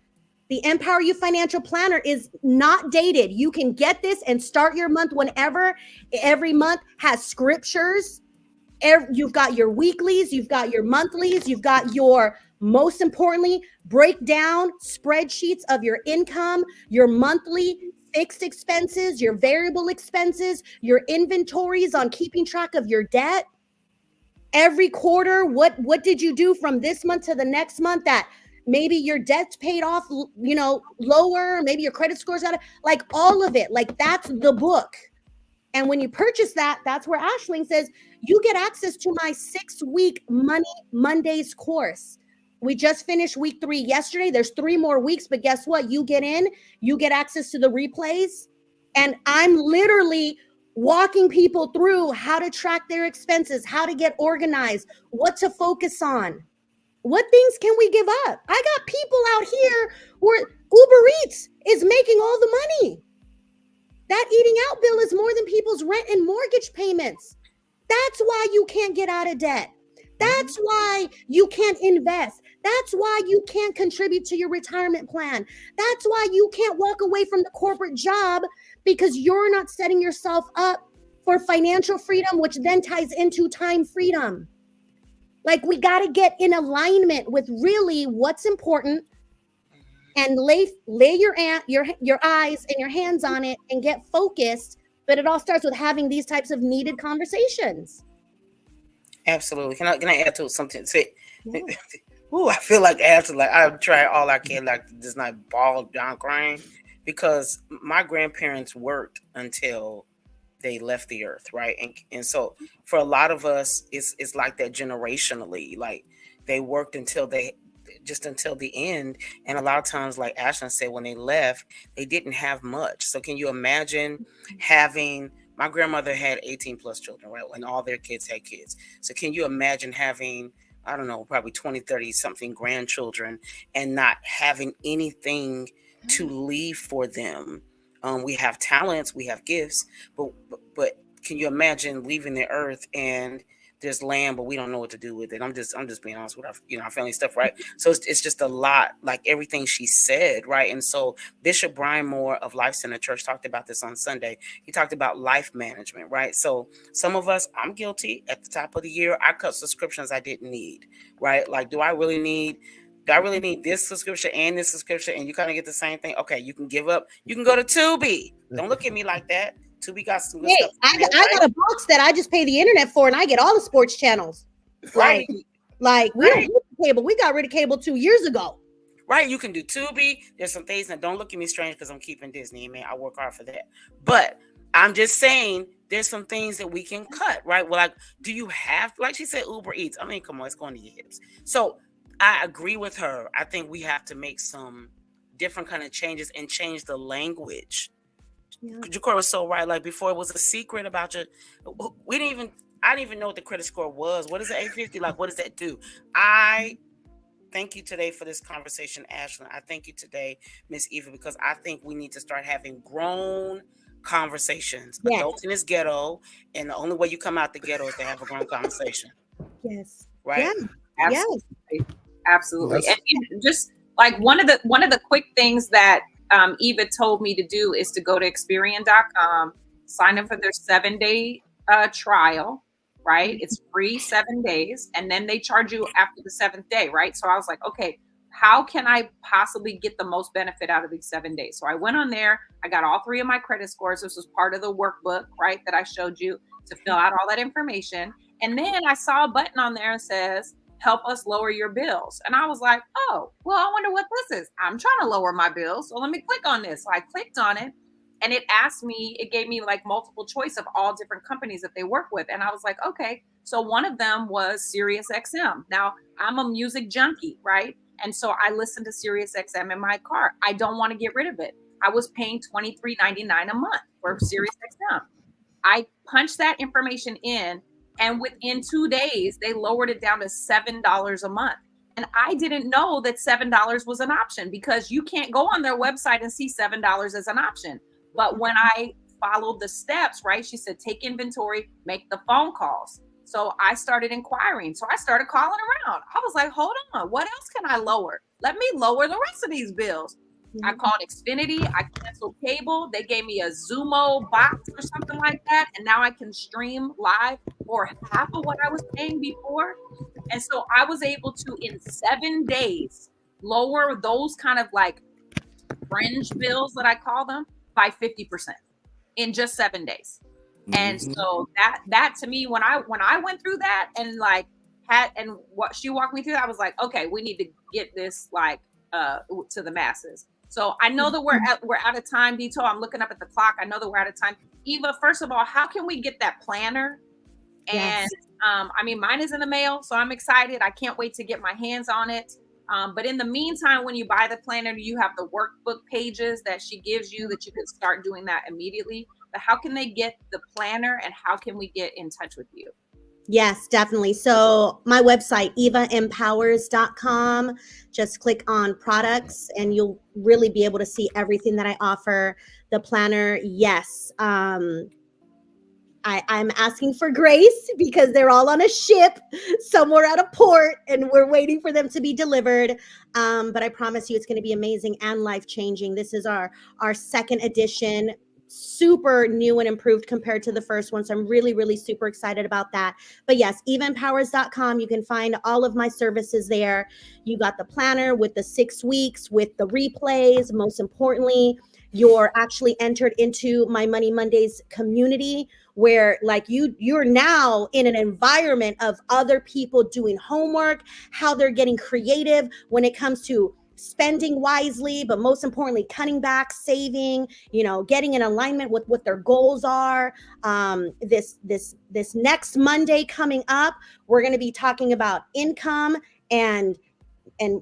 The Empower You Financial Planner is not dated. You can get this and start your month whenever. Every month has scriptures. You've got your weeklies, you've got your monthlies, you've got your, most importantly, breakdown spreadsheets of your income, your monthly fixed expenses, your variable expenses, your inventories on keeping track of your debt. Every quarter, what did you do from this month to the next month that maybe your debt's paid off, you know, lower, maybe your credit score's got it, like all of it. Like that's the book. And when you purchase that, that's where Aisling says, you get access to my 6-week Money Mondays course. We just finished week 3 yesterday. There's 3 more weeks, but guess what? You get in, you get access to the replays. And I'm literally walking people through how to track their expenses, how to get organized, what to focus on. What things can we give up? I got people out here where Uber Eats is making all the money. That eating out bill is more than people's rent and mortgage payments. That's why you can't get out of debt. That's why you can't invest. That's why you can't contribute to your retirement plan. That's why you can't walk away from the corporate job, because you're not setting yourself up for financial freedom, which then ties into time freedom. Like, we got to get in alignment with really what's important, and lay your eyes and your hands on it and get focused. But it all starts with having these types of needed conversations. Absolutely. Can I add to something? Say, yeah. Ooh, I feel like after, like, I've tried all I can, like, just not ball down crying, because my grandparents worked until they left the earth, right? And so for a lot of us, it's like that generationally. Like, they worked until the end. And a lot of times, like Aisling said, when they left, they didn't have much. So can you imagine having, my grandmother had 18 plus children, right? And all their kids had kids. So can you imagine having, I don't know, probably 20, 30 something grandchildren and not having anything to leave for them? We have talents, we have gifts, but can you imagine leaving the earth and there's land, but we don't know what to do with it? I'm just being honest with our family stuff, right? So it's just a lot, like everything she said, right? And so Bishop Brian Moore of Life Center Church talked about this on Sunday. He talked about life management, right? So some of us, I'm guilty. At the top of the year, I cut subscriptions I didn't need, right? Like, do I really need this subscription and this subscription? And you kind of get the same thing. Okay, you can give up. You can go to Tubi. Don't look at me like that. Tubi got some good stuff. I got a box that I just pay the internet for, and I get all the sports channels. Right. Like we don't need cable. We got rid of cable 2 years ago. Right. You can do Tubi. There's some things that, don't look at me strange because I'm keeping Disney. Man, I work hard for that. But I'm just saying there's some things that we can cut, right? Well, like, do you have, like she said, Uber Eats? I mean, come on, it's going to your hips. So I agree with her. I think we have to make some different kind of changes and change the language. Yeah. Jacora was so right. Like, before, it was a secret about your, I didn't even know what the credit score was. What is it, 850? Like, what does that do? I thank you today for this conversation, Aisling. I thank you today, Miss Eva, because I think we need to start having grown conversations. Yes. Adults in this ghetto, and the only way you come out the ghetto is to have a grown conversation. Yes. Right? Yeah. Absolutely. Yes. Absolutely. Yes. And just like one of the quick things that Eva told me to do is to go to Experian.com, sign up for their 7-day trial. right? It's free 7 days, and then they charge you after the 7th day, right? So I was like, okay, how can I possibly get the most benefit out of these 7 days? So I went on there, I got all 3 of my credit scores. This was part of the workbook, right, that I showed you to fill out all that information. And then I saw a button on there and says, help us lower your bills. And I was like, oh, well, I wonder what this is. I'm trying to lower my bills. So let me click on this. So I clicked on it, and it asked me, it gave me like multiple choice of all different companies that they work with. And I was like, okay. So one of them was Sirius XM. Now I'm a music junkie, right? And so I listened to Sirius XM in my car. I don't want to get rid of it. I was paying $23.99 a month for Sirius XM. I punched that information in, and within 2 days, they lowered it down to $7 a month. And I didn't know that $7 was an option, because you can't go on their website and see $7 as an option. But when I followed the steps, right, she said, take inventory, make the phone calls. So I started inquiring. So I started calling around. I was like, hold on, what else can I lower? Let me lower the rest of these bills. I called Xfinity. I canceled cable. They gave me a Zumo box or something like that. And now I can stream live for half of what I was paying before. And so I was able to, in 7 days, lower those kind of like fringe bills that I call them by 50% in just 7 days. And so that to me, when I went through that and like and what she walked me through, I was like, okay, we need to get this like to the masses. So I know that we're out of time, Dito. I'm looking up at the clock. I know that we're out of time. Eva, first of all, how can we get that planner? And I mean, mine is in the mail, so I'm excited. I can't wait to get my hands on it. But in the meantime, when you buy the planner, you have the workbook pages that she gives you that you can start doing that immediately. But how can they get the planner, and how can we get in touch with you? Yes, definitely. So my website, evaempowers.com, just click on products and you'll really be able to see everything that I offer. The planner, yes. I'm asking for grace because they're all on a ship somewhere at a port and we're waiting for them to be delivered. But I promise you it's going to be amazing and life-changing. This is our second edition, super new and improved compared to the first one. So I'm really, really super excited about that. But yes, evaempowers.com. You can find all of my services there. You got the planner with the 6 weeks, with the replays. Most importantly, you're actually entered into my Money Mondays community, where like you're now in an environment of other people doing homework, how they're getting creative when it comes to spending wisely, but most importantly, cutting back, saving, getting in alignment with what their goals are. This next Monday coming up, we're going to be talking about income and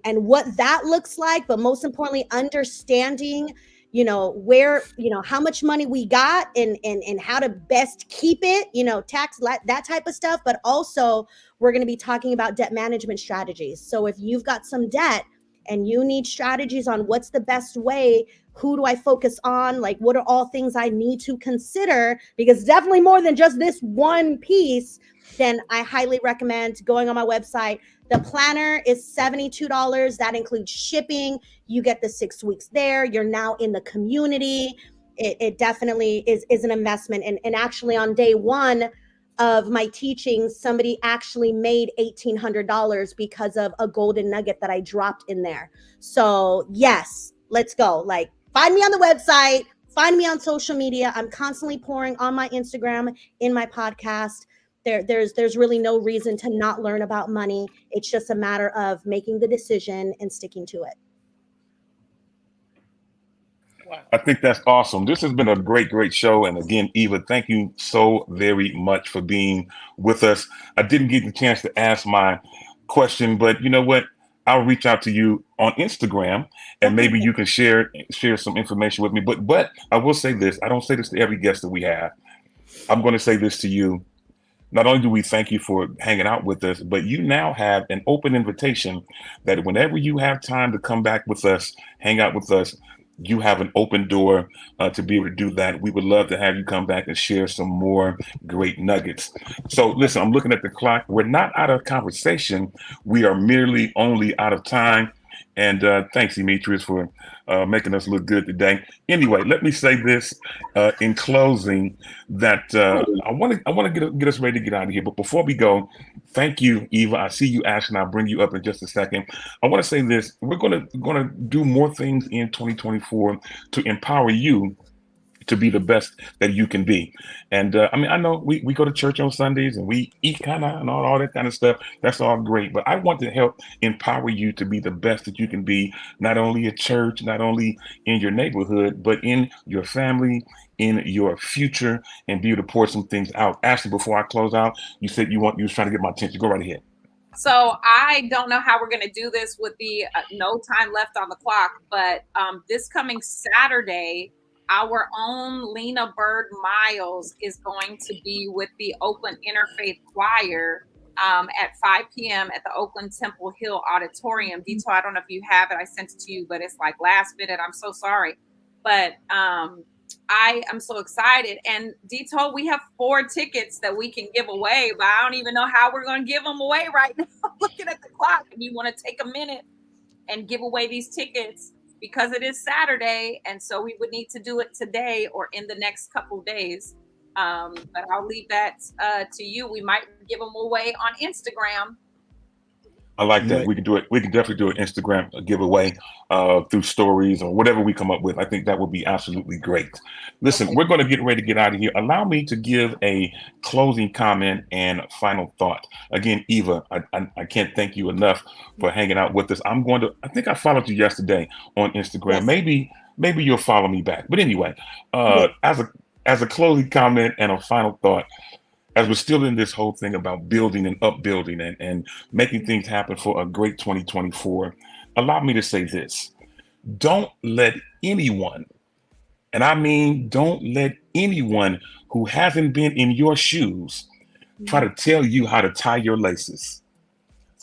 what that looks like, but most importantly, understanding where, how much money we got and how to best keep it, tax, that type of stuff. But also we're going to be talking about debt management strategies. So if you've got some debt and you need strategies on what's the best way, who do I focus on? Like, what are all things I need to consider? Because definitely more than just this one piece, then I highly recommend going on my website. The planner is $72. That includes shipping. You get the 6 weeks there. You're now in the community. It definitely is an investment. And actually on day one of my teachings, somebody actually made $1,800 because of a golden nugget that I dropped in there. So yes, let's go. Like, find me on the website, find me on social media. I'm constantly pouring on my Instagram, in my podcast. There's really no reason to not learn about money. It's just a matter of making the decision and sticking to it. Wow. I think that's awesome. This has been a great show. And again, Eva, thank you so very much for being with us. I didn't get the chance to ask my question, but you know what? I'll reach out to you on Instagram and maybe you can share some information with me. But I will say this. I don't say this to every guest that we have. I'm going to say this to you. Not only do we thank you for hanging out with us, but you now have an open invitation that whenever you have time to come back with us, hang out with us, you have an open door to be able to do that. We would love to have you come back and share some more great nuggets. So listen, I'm looking at the clock. We're not out of conversation. We are merely only out of time. And thanks, Demetrius, for making us look good today. Anyway, let me say this in closing that I want to get us ready to get out of here. But before we go, thank you, Eva. I see you, Ash, and I'll bring you up in just a second. I want to say this: we're gonna do more things in 2024 to empower you to be the best that you can be. And I mean, I know we go to church on Sundays and we eat kind of and all that kind of stuff. That's all great. But I want to help empower you to be the best that you can be, not only at church, not only in your neighborhood, but in your family, in your future, and be able to pour some things out. Ashley, before I close out, you said you was trying to get my attention. Go right ahead. So I don't know how we're going to do this with the no time left on the clock, but this coming Saturday, our own Lena Bird Miles is going to be with the Oakland Interfaith Choir at 5 p.m. at the Oakland Temple Hill Auditorium. Dito, I don't know if you have it. I sent it to you, but it's like last minute. I'm so sorry. But I am so excited. And Dito, we have 4 tickets that we can give away, but I don't even know how we're going to give them away right now. Looking at the clock, and you want to take a minute and give away these tickets, because it is Saturday, and so we would need to do it today or in the next couple of days. But I'll leave that to you. We might give them away on Instagram. I like that. We can do it. We can definitely do an Instagram giveaway through stories or whatever we come up with. I think that would be absolutely great. Listen, Okay. we're going to get ready to get out of here. Allow me to give a closing comment and final thought. Again, Eva, I can't thank you enough for hanging out with us. I think I followed you yesterday on Instagram. Yes. Maybe you'll follow me back. But anyway, Yes. as a closing comment and a final thought, as we're still in this whole thing about building and upbuilding and making things happen for a great 2024, allow me to say this. Don't let anyone, and I mean, don't let anyone who hasn't been in your shoes try to tell you how to tie your laces.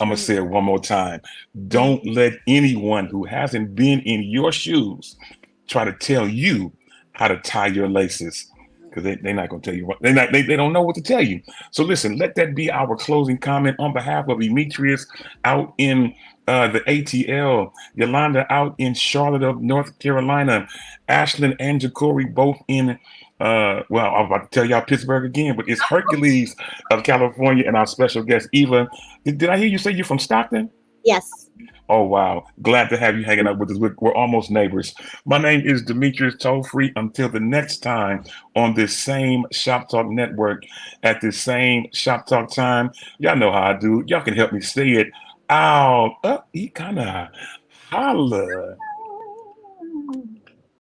I'm going to say it one more time. Don't let anyone who hasn't been in your shoes try to tell you how to tie your laces, because they're not going to tell you what they don't know what to tell you. So listen, let that be our closing comment on behalf of Demetrius out in the ATL, Yolanda out in Charlotte, North Carolina, Ashlyn and Ja'Cory both in well, I'm about to tell y'all Pittsburgh again, but it's Hercules of California, and our special guest Eva. Did I hear you say you're from Stockton? Yes. Oh, wow. Glad to have you hanging out with us. We're almost neighbors. My name is Demetrius Toll-Free. Until the next time on this same Shop Talk Network at this same Shop Talk time, y'all know how I do. Y'all can help me say it. Ow. He kind of holla.